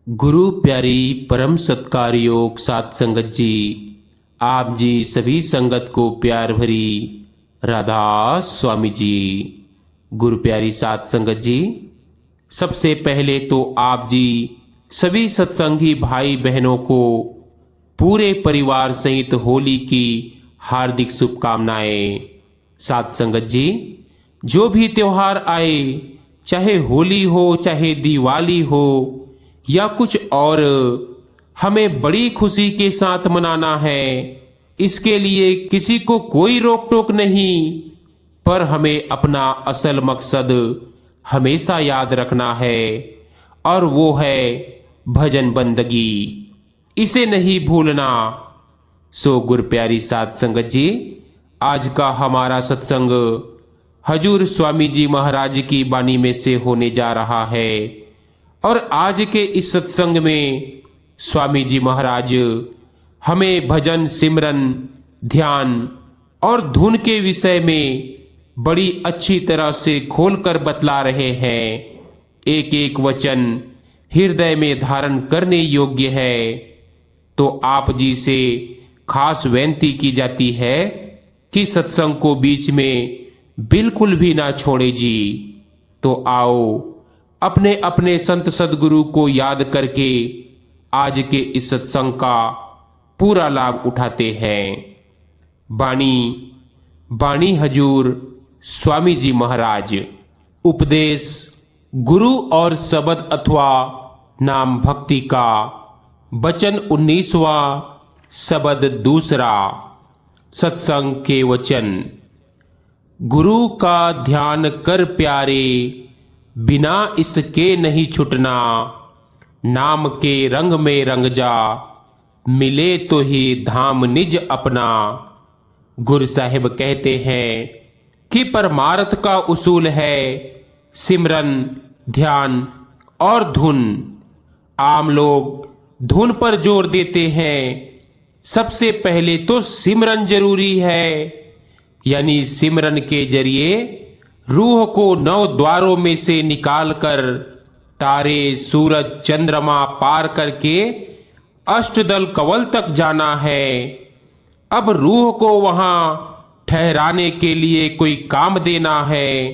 गुरु प्यारी परम सत्कार योग सात संगत जी, आप जी सभी संगत को प्यार भरी राधा स्वामी जी। गुरु प्यारी सात संगत जी, सबसे पहले तो आप जी सभी सत्संगी भाई बहनों को पूरे परिवार सहित होली की हार्दिक शुभकामनाएं। सात संगत जी, जो भी त्योहार आए, चाहे होली हो चाहे दिवाली हो या कुछ और, हमें बड़ी खुशी के साथ मनाना है। इसके लिए किसी को कोई रोक टोक नहीं, पर हमें अपना असल मकसद हमेशा याद रखना है, और वो है भजन बंदगी। इसे नहीं भूलना। सो गुरु प्यारी सात संगत जी, आज का हमारा सत्संग हजूर स्वामी जी महाराज की वाणी में से होने जा रहा है। और आज के इस सत्संग में स्वामी जी महाराज हमें भजन, सिमरन, ध्यान और धुन के विषय में बड़ी अच्छी तरह से खोलकर बतला रहे हैं। एक एक वचन हृदय में धारण करने योग्य है। तो आप जी से खास विनती की जाती है कि सत्संग को बीच में बिल्कुल भी ना छोड़े जी। तो आओ अपने अपने संत सदगुरु को याद करके आज के इस सत्संग का पूरा लाभ उठाते हैं। बाणी हजूर स्वामी जी महाराज। उपदेश गुरु और शब्द अथवा नाम भक्ति का। वचन 19वां, शब्द दूसरा। सत्संग के वचन। गुरु का ध्यान कर प्यारे, बिना इसके नहीं छुटना। नाम के रंग में रंग जा, मिले तो ही धाम निज अपना। गुरु साहिब कहते हैं कि परमार्थ का उसूल है सिमरन, ध्यान और धुन। आम लोग धुन पर जोर देते हैं। सबसे पहले तो सिमरन जरूरी है, यानी सिमरन के जरिए रूह को 9 द्वारों में से निकालकर तारे, सूरज, चंद्रमा पार करके अष्टदल कवल तक जाना है। अब रूह को वहां ठहराने के लिए कोई काम देना है।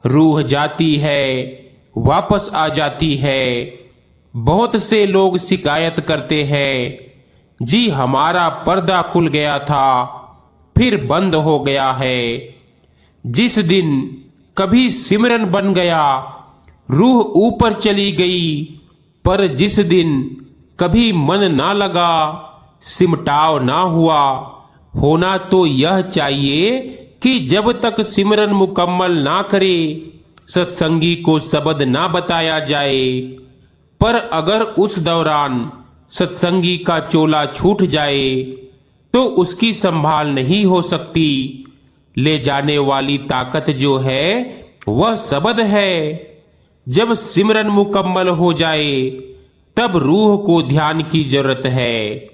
रूह जाती है, वापस आ जाती है। बहुत से लोग शिकायत करते हैं, जी हमारा पर्दा खुल गया था, फिर बंद हो गया है। जिस दिन कभी सिमरन बन गया, रूह ऊपर चली गई, पर जिस दिन कभी मन ना लगा, सिमटाव ना हुआ। होना तो यह चाहिए कि जब तक सिमरन मुकम्मल ना करे, सत्संगी को शब्द ना बताया जाए। पर अगर उस दौरान सत्संगी का चोला छूट जाए तो उसकी संभाल नहीं हो सकती। ले जाने वाली ताकत जो है वह शब्द है। जब सिमरन मुकम्मल हो जाए तब रूह को ध्यान की जरूरत है।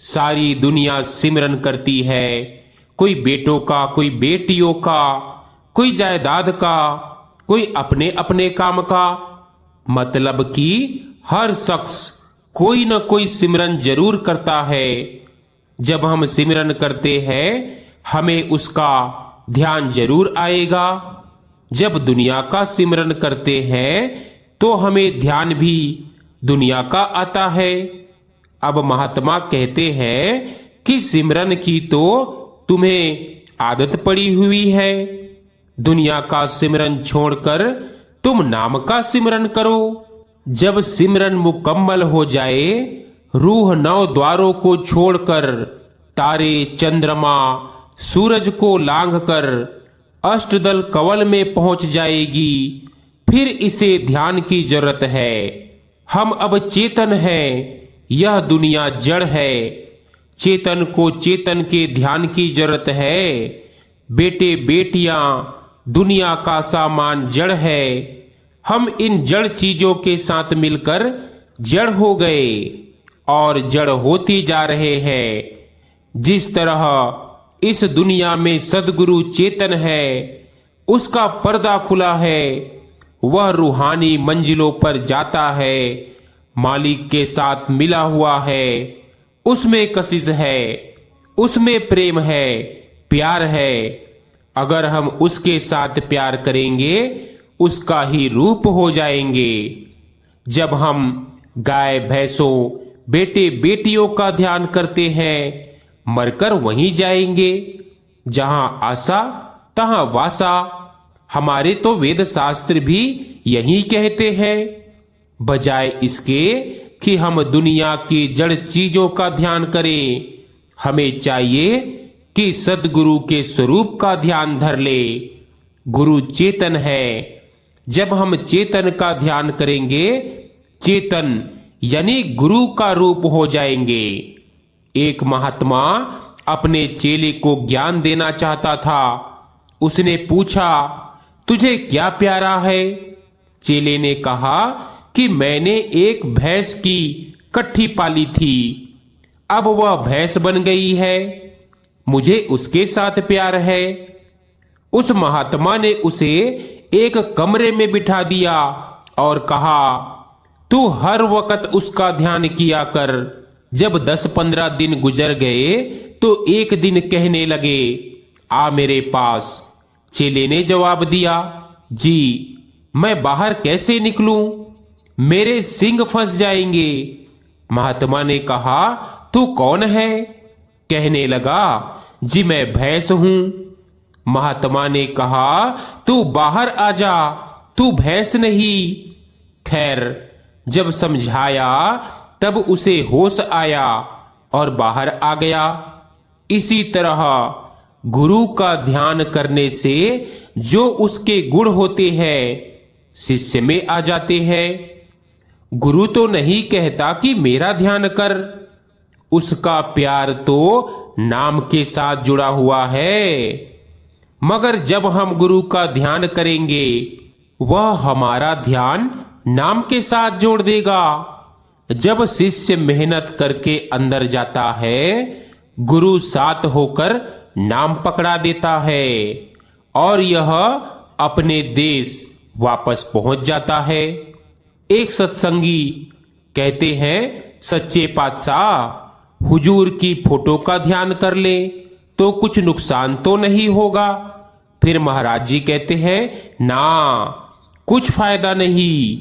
सारी दुनिया सिमरन करती है, कोई बेटों का, कोई बेटियों का, कोई जायदाद का, कोई अपने अपने काम का। मतलब कि हर शख्स कोई न कोई सिमरन जरूर करता है। जब हम सिमरन करते हैं हमें उसका ध्यान जरूर आएगा। जब दुनिया का सिमरन करते हैं तो हमें ध्यान भी दुनिया का आता है। अब महात्मा कहते हैं कि सिमरन की तो तुम्हें आदत पड़ी हुई है। दुनिया का सिमरन छोड़कर तुम नाम का सिमरन करो। जब सिमरन मुकम्मल हो जाए, रूह 9 द्वारों को छोड़कर तारे, चंद्रमा, सूरज को लांघकर अष्टदल कवल में पहुंच जाएगी। फिर इसे ध्यान की जरूरत है। हम अब चेतन हैं, यह दुनिया जड़ है। चेतन को चेतन के ध्यान की जरूरत है। बेटे बेटियां, दुनिया का सामान जड़ है। हम इन जड़ चीजों के साथ मिलकर जड़ हो गए और जड़ होती जा रहे हैं। जिस तरह इस दुनिया में सदगुरु चेतन है, उसका पर्दा खुला है, वह रूहानी मंजिलों पर जाता है मालिक के साथ मिला हुआ है, उसमें कशिश है, उसमें प्रेम है, प्यार है। अगर हम उसके साथ प्यार करेंगे उसका ही रूप हो जाएंगे। जब हम गाय भैंसों बेटे बेटियों का ध्यान करते हैं मरकर वहीं जाएंगे। जहां आशा तहां वासा, हमारे तो वेद शास्त्र भी यही कहते हैं। बजाय इसके कि हम दुनिया की जड़ चीजों का ध्यान करें, हमें चाहिए कि सद्गुरु के स्वरूप का ध्यान धर ले। गुरु चेतन है। जब हम चेतन का ध्यान करेंगे, चेतन यानी गुरु का रूप हो जाएंगे। एक महात्मा अपने चेले को ज्ञान देना चाहता था। उसने पूछा, तुझे क्या प्यारा है? चेले ने कहा कि मैंने एक भैंस की कट्ठी पाली थी, अब वह भैंस बन गई है, मुझे उसके साथ प्यार है। उस महात्मा ने उसे एक कमरे में बिठा दिया और कहा, तू हर वक्त उसका ध्यान किया कर। जब 10-15 दिन गुजर गए तो एक दिन कहने लगे, आ मेरे पास। चेले ने जवाब दिया, जी मैं बाहर कैसे निकलूं? मेरे सींग फंस जाएंगे। महात्मा ने कहा, तू कौन है? कहने लगा, जी मैं भैंस हूं। महात्मा ने कहा, तू बाहर आ जा, तू भैंस नहीं। खैर, जब समझाया तब उसे होश आया और बाहर आ गया। इसी तरह गुरु का ध्यान करने से जो उसके गुण होते हैं शिष्य में आ जाते हैं। गुरु तो नहीं कहता कि मेरा ध्यान कर, उसका प्यार तो नाम के साथ जुड़ा हुआ है। मगर जब हम गुरु का ध्यान करेंगे वह हमारा ध्यान नाम के साथ जोड़ देगा। जब शिष्य मेहनत करके अंदर जाता है, गुरु साथ होकर नाम पकड़ा देता है और यह अपने देश वापस पहुंच जाता है। एक सत्संगी कहते हैं, सच्चे पातशाह हुजूर की फोटो का ध्यान कर ले तो कुछ नुकसान तो नहीं होगा। फिर महाराज जी कहते हैं, ना कुछ फायदा नहीं।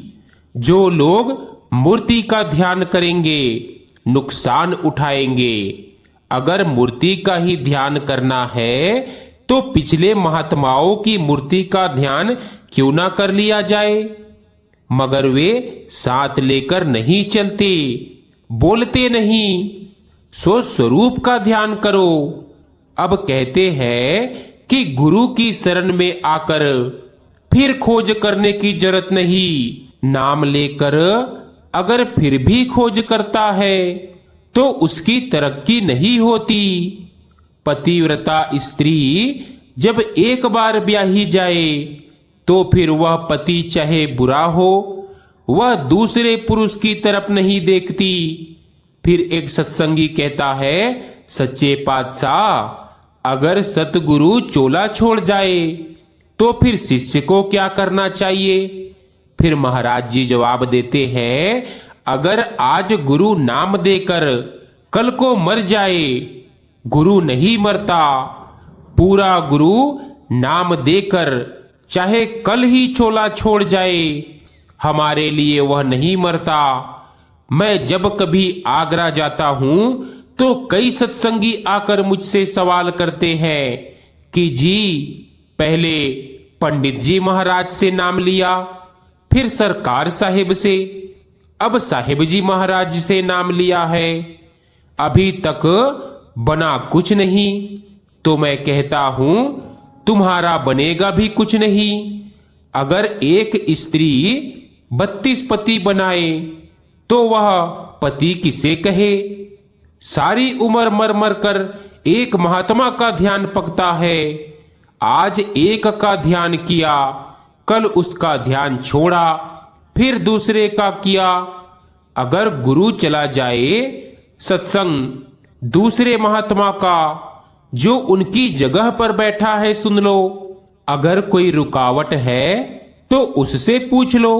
जो लोग मूर्ति का ध्यान करेंगे नुकसान उठाएंगे। अगर मूर्ति का ही ध्यान करना है तो पिछले महात्माओं की मूर्ति का ध्यान क्यों ना कर लिया जाए। मगर वे साथ लेकर नहीं चलते, बोलते नहीं। सो स्वरूप का ध्यान करो। अब कहते हैं कि गुरु की शरण में आकर फिर खोज करने की जरूरत नहीं। नाम लेकर अगर फिर भी खोज करता है तो उसकी तरक्की नहीं होती। पतिव्रता स्त्री जब एक बार ब्याही जाए तो फिर वह पति चाहे बुरा हो, वह दूसरे पुरुष की तरफ नहीं देखती। फिर एक सत्संगी कहता है, सच्चे पातशाह अगर सतगुरु चोला छोड़ जाए तो फिर शिष्य को क्या करना चाहिए? फिर महाराज जी जवाब देते हैं, अगर आज गुरु नाम देकर कल को मर जाए, गुरु नहीं मरता। पूरा गुरु नाम देकर चाहे कल ही चोला छोड़ जाए, हमारे लिए वह नहीं मरता। मैं जब कभी आगरा जाता हूं तो कई सत्संगी आकर मुझसे सवाल करते हैं कि जी पहले पंडित जी महाराज से नाम लिया, फिर सरकार साहिब से, अब साहिब जी महाराज से नाम लिया है, अभी तक बना कुछ नहीं। तो मैं कहता हूं तुम्हारा बनेगा भी कुछ नहीं। अगर एक स्त्री 32 पति बनाए तो वह पति किसे कहे? सारी उम्र मर मर कर एक महात्मा का ध्यान पकता है। आज एक का ध्यान किया, कल उसका ध्यान छोड़ा, फिर दूसरे का किया। अगर गुरु चला जाए, सत्संग दूसरे महात्मा का जो उनकी जगह पर बैठा है सुन लो। अगर कोई रुकावट है तो उससे पूछ लो।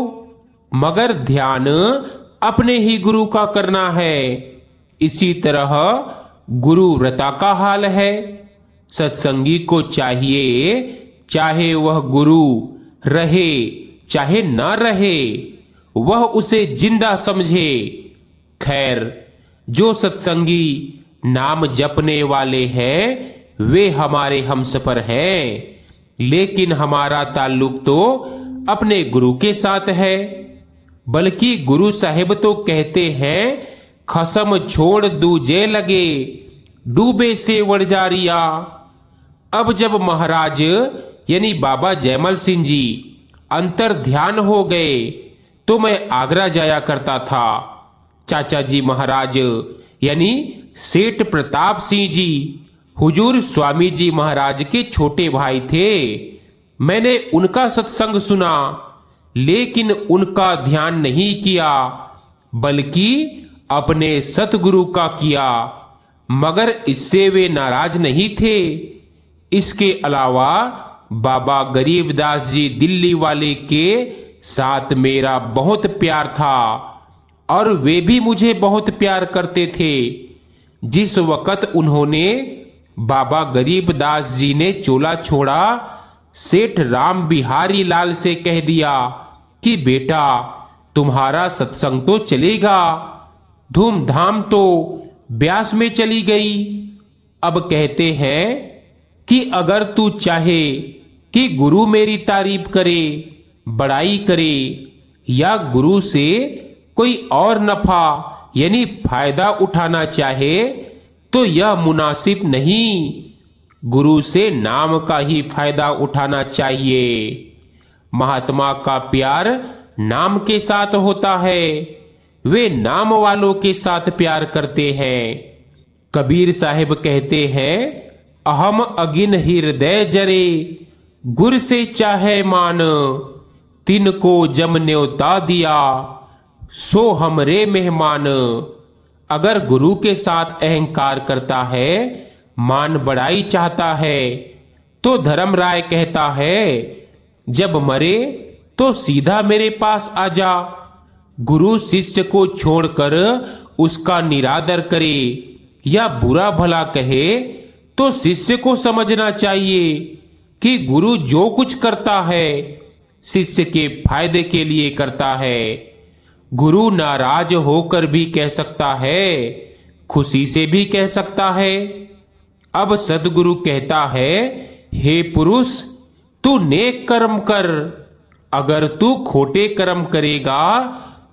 मगर ध्यान अपने ही गुरु का करना है। इसी तरह गुरु व्रता का हाल है। सत्संगी को चाहिए, चाहे वह गुरु रहे चाहे न रहे, वह उसे जिंदा समझे। खैर, जो सत्संगी नाम जपने वाले हैं वे हमारे हमसफर हैं, लेकिन हमारा ताल्लुक तो अपने गुरु के साथ है। बल्कि गुरु साहिब तो कहते हैं, खसम छोड़ दूजे लगे, डूबे से वड़ जारिया। अब जब महाराज यानी बाबा जयमल सिंह जी अंतर ध्यान हो गए तो मैं आगरा जाया करता था। चाचा जी महाराज यानी सेठ प्रताप सिंह जी हुजूर स्वामी जी महाराज के छोटे भाई थे। मैंने उनका सत्संग सुना, लेकिन उनका ध्यान नहीं किया, बल्कि अपने सतगुरु का किया। मगर इससे वे नाराज नहीं थे। इसके अलावा बाबा गरीबदास जी दिल्ली वाले के साथ मेरा बहुत प्यार था और वे भी मुझे बहुत प्यार करते थे। जिस वक़्त उन्होंने बाबा गरीबदास जी ने चोला छोड़ा, सेठ राम बिहारी लाल से कह दिया कि बेटा तुम्हारा सत्संग तो चलेगा। धूमधाम तो ब्यास में चली गई। अब कहते हैं कि अगर तू चाहे कि गुरु मेरी तारीफ करे, बड़ाई करे, या गुरु से कोई और नफा यानी फायदा उठाना चाहे, तो यह मुनासिब नहीं। गुरु से नाम का ही फायदा उठाना चाहिए। महात्मा का प्यार नाम के साथ होता है, वे नाम वालों के साथ प्यार करते हैं। कबीर साहिब कहते हैं, अहम अगिन हृदय जरे, गुर से चाहे मान, तिनको जम न्योता दिया, सो हमरे मेहमान। अगर गुरु के साथ अहंकार करता है, मान बढ़ाई चाहता है, तो धर्मराय कहता है, जब मरे तो सीधा मेरे पास आ जा। गुरु शिष्य को छोड़कर उसका निरादर करे या बुरा भला कहे, तो शिष्य को समझना चाहिए कि गुरु जो कुछ करता है शिष्य के फायदे के लिए करता है। गुरु नाराज होकर भी कह सकता है, खुशी से भी कह सकता है। अब सदगुरु कहता है, हे पुरुष तू नेक कर्म कर, अगर तू खोटे कर्म करेगा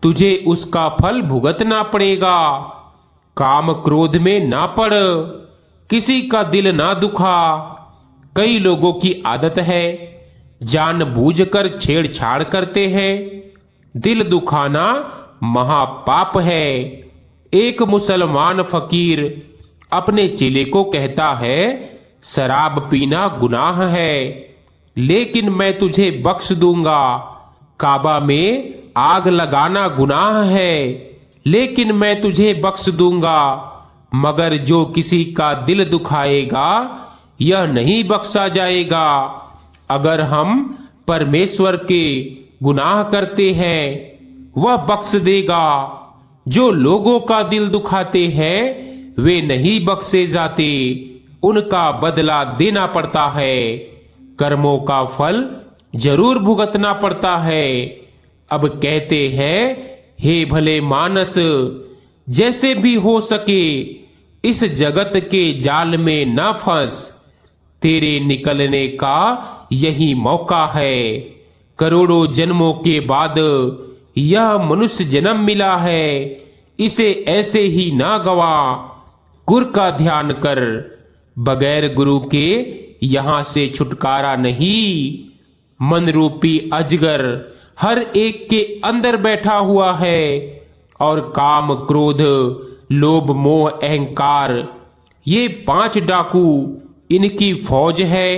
तुझे उसका फल भुगतना पड़ेगा। काम क्रोध में ना पड़, किसी का दिल ना दुखा। कई लोगों की आदत है, जानबूझकर छेड़छाड़ करते हैं। दिल दुखाना महापाप है। एक मुसलमान फकीर अपने चेले को कहता है, शराब पीना गुनाह है, लेकिन मैं तुझे बख्श दूंगा। काबा में आग लगाना गुनाह है, लेकिन मैं तुझे बख्श दूंगा। मगर जो किसी का दिल दुखाएगा यह नहीं बख्शा जाएगा। अगर हम परमेश्वर के गुनाह करते हैं वह बख्श देगा। जो लोगों का दिल दुखाते हैं वे नहीं बख्शे जाते, उनका बदला देना पड़ता है। कर्मों का फल जरूर भुगतना पड़ता है। अब कहते हैं, हे भले मानस, जैसे भी हो सके इस जगत के जाल में ना फंस। तेरे निकलने का यही मौका है। करोड़ों जन्मों के बाद यह मनुष्य जन्म मिला है, इसे ऐसे ही ना गवा। गुरु का ध्यान कर, बगैर गुरु के यहां से छुटकारा नहीं। मन रूपी अजगर हर एक के अंदर बैठा हुआ है और काम क्रोध लोभ मोह अहंकार ये 5 डाकू इनकी फौज है।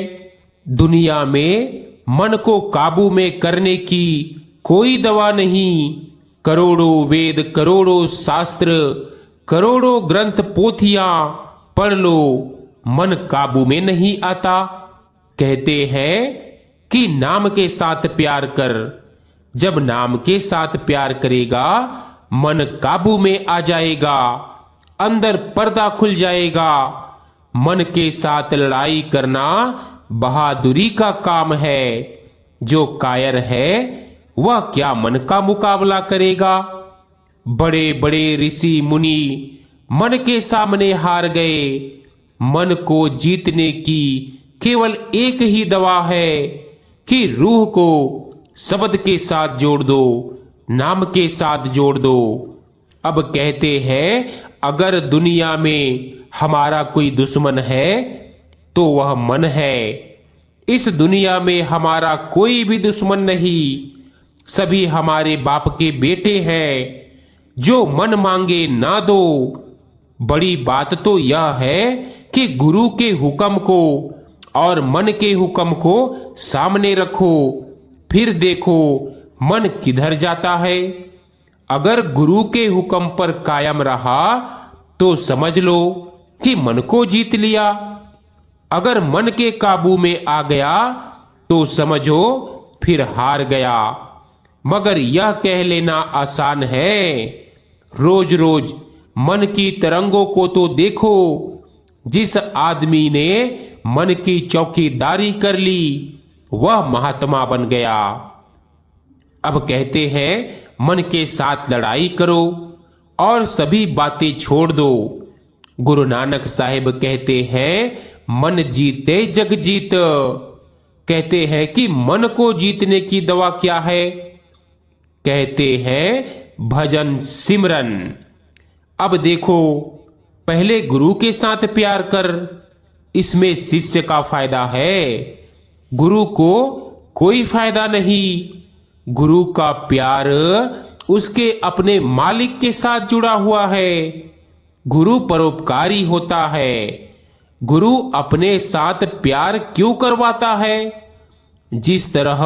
दुनिया में मन को काबू में करने की कोई दवा नहीं। करोड़ों वेद, करोड़ों शास्त्र, करोड़ों ग्रंथ पोथियां पढ़ लो, मन काबू में नहीं आता। कहते हैं कि नाम के साथ प्यार कर। जब नाम के साथ प्यार करेगा मन काबू में आ जाएगा, अंदर पर्दा खुल जाएगा। मन के साथ लड़ाई करना बहादुरी का काम है। जो कायर है वह क्या मन का मुकाबला करेगा। बड़े बड़े ऋषि मुनि मन के सामने हार गए। मन को जीतने की केवल एक ही दवा है कि रूह को शब्द के साथ जोड़ दो, नाम के साथ जोड़ दो। अब कहते हैं, अगर दुनिया में हमारा कोई दुश्मन है तो वह मन है। इस दुनिया में हमारा कोई भी दुश्मन नहीं, सभी हमारे बाप के बेटे हैं। जो मन मांगे ना दो। बड़ी बात तो यह है कि गुरु के हुक्म को और मन के हुक्म को सामने रखो, फिर देखो मन किधर जाता है। अगर गुरु के हुक्म पर कायम रहा तो समझ लो कि मन को जीत लिया। अगर मन के काबू में आ गया तो समझो फिर हार गया। मगर यह कह लेना आसान है। रोज रोज मन की तरंगों को तो देखो। जिस आदमी ने मन की चौकीदारी कर ली वह महात्मा बन गया। अब कहते हैं, मन के साथ लड़ाई करो और सभी बातें छोड़ दो। गुरु नानक साहिब कहते हैं, मन जीते जग जीत। कहते हैं कि मन को जीतने की दवा क्या है। कहते हैं, भजन सिमरन। अब देखो, पहले गुरु के साथ प्यार कर, इसमें शिष्य का फायदा है। गुरु को कोई फायदा नहीं। गुरु का प्यार उसके अपने मालिक के साथ जुड़ा हुआ है। गुरु परोपकारी होता है। गुरु अपने साथ प्यार क्यों करवाता है। जिस तरह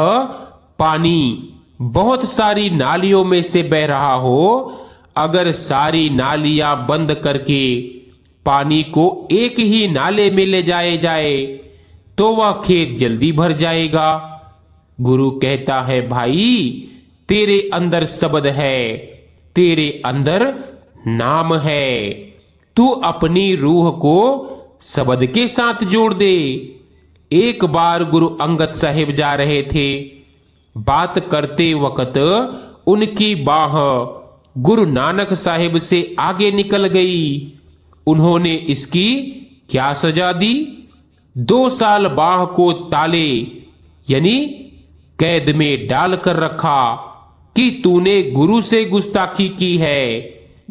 पानी बहुत सारी नालियों में से बह रहा हो, अगर सारी नालियां बंद करके पानी को एक ही नाले में ले जाए तो वह खेत जल्दी भर जाएगा। गुरु कहता है, भाई तेरे अंदर शब्द है, तेरे अंदर नाम है। तू अपनी रूह को शब्द के साथ जोड़ दे। एक बार गुरु अंगद साहिब जा रहे थे। बात करते वक्त उनकी बाह गुरु नानक साहिब से आगे निकल गई। उन्होंने इसकी क्या सजा दी। 2 साल बाह को ताले यानी कैद में डाल कर रखा कि तूने गुरु से गुस्ताखी की है।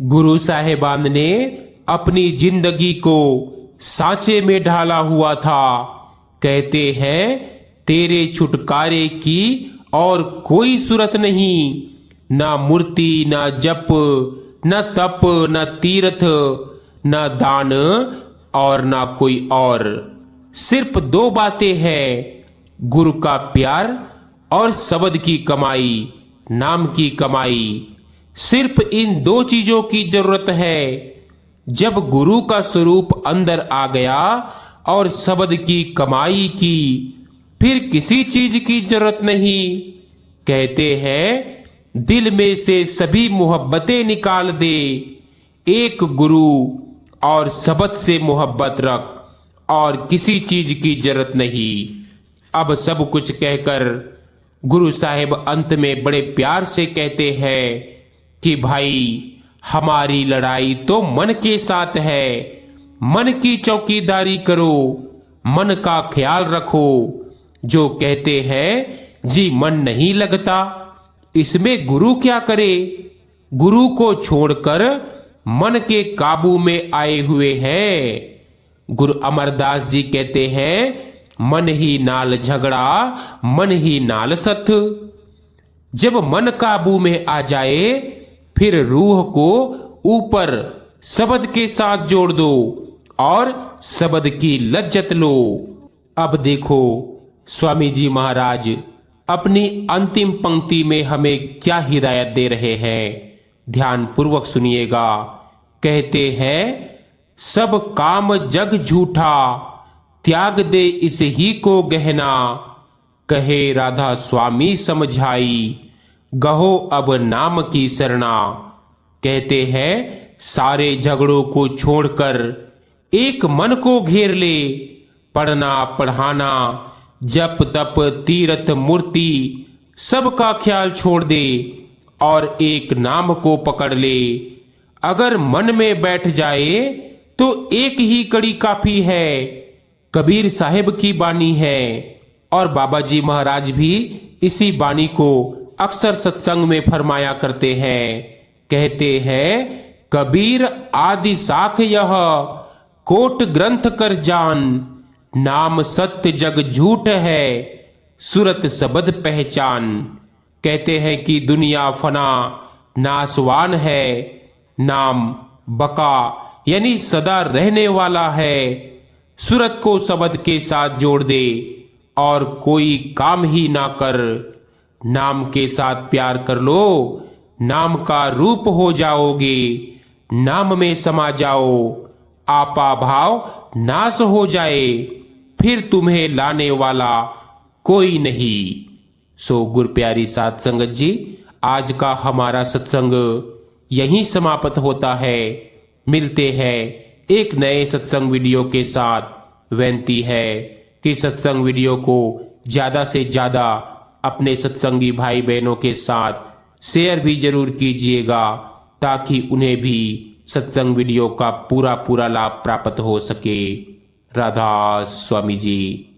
गुरु साहिबान ने अपनी जिंदगी को सांचे में ढाला हुआ था। कहते हैं, तेरे छुटकारे की और कोई सूरत नहीं, ना मूर्ति, ना जप, न तप, न तीर्थ, न दान और ना कोई और। सिर्फ 2 बातें हैं, गुरु का प्यार और शब्द की कमाई, नाम की कमाई। सिर्फ इन 2 चीजों की जरूरत है। जब गुरु का स्वरूप अंदर आ गया और शब्द की कमाई की, फिर किसी चीज की जरूरत नहीं। कहते हैं, दिल में से सभी मोहब्बतें निकाल दे, एक गुरु और शब्द से मोहब्बत रख और किसी चीज की जरूरत नहीं। अब सब कुछ कहकर गुरु साहिब अंत में बड़े प्यार से कहते हैं कि भाई हमारी लड़ाई तो मन के साथ है। मन की चौकीदारी करो, मन का ख्याल रखो। जो कहते हैं, जी मन नहीं लगता, इसमें गुरु क्या करे। गुरु को छोड़कर मन के काबू में आए हुए हैं। गुरु अमरदास जी कहते हैं, मन ही नाल झगड़ा, मन ही नाल सत। जब मन काबू में आ जाए फिर रूह को ऊपर शब्द के साथ जोड़ दो और शब्द की लज्जत लो। अब देखो स्वामी जी महाराज अपनी अंतिम पंक्ति में हमें क्या हिदायत दे रहे हैं, ध्यान पूर्वक सुनिएगा। कहते हैं, सब काम जग झूठा, त्याग दे इस ही को गहना। कहे राधा स्वामी समझाई, गहो अब नाम की शरणा। कहते हैं सारे झगड़ों को छोड़कर एक मन को घेर ले, पढ़ना पढ़ाना जप तप तीर्थ मूर्ति सबका ख्याल छोड़ दे और एक नाम को पकड़ ले। अगर मन में बैठ जाए तो एक ही कड़ी काफी है। कबीर साहिब की बानी है और बाबा जी महाराज भी इसी बानी को अक्सर सत्संग में फरमाया करते हैं। कहते हैं कबीर आदि साख यह कोट ग्रंथ कर जान, नाम सत्य जग झूठ है सूरत सबद पहचान। कहते हैं कि दुनिया फना नासवान है, नाम बका यानी सदा रहने वाला है। सूरत को सबद के साथ जोड़ दे और कोई काम ही ना कर, नाम के साथ प्यार कर लो, नाम का रूप हो जाओगे, नाम में समा जाओ, आपा भाव नाश हो जाए, फिर तुम्हें लाने वाला कोई नहीं। सो गुरु प्यारी साध संगत जी, आज का हमारा सत्संग यहीं समाप्त होता है। मिलते हैं एक नए सत्संग वीडियो के साथ। विनती है कि सत्संग वीडियो को ज्यादा से ज्यादा अपने सत्संगी भाई बहनों के साथ शेयर भी जरूर कीजिएगा, ताकि उन्हें भी सत्संग वीडियो का पूरा लाभ प्राप्त हो सके। राधा स्वामी जी।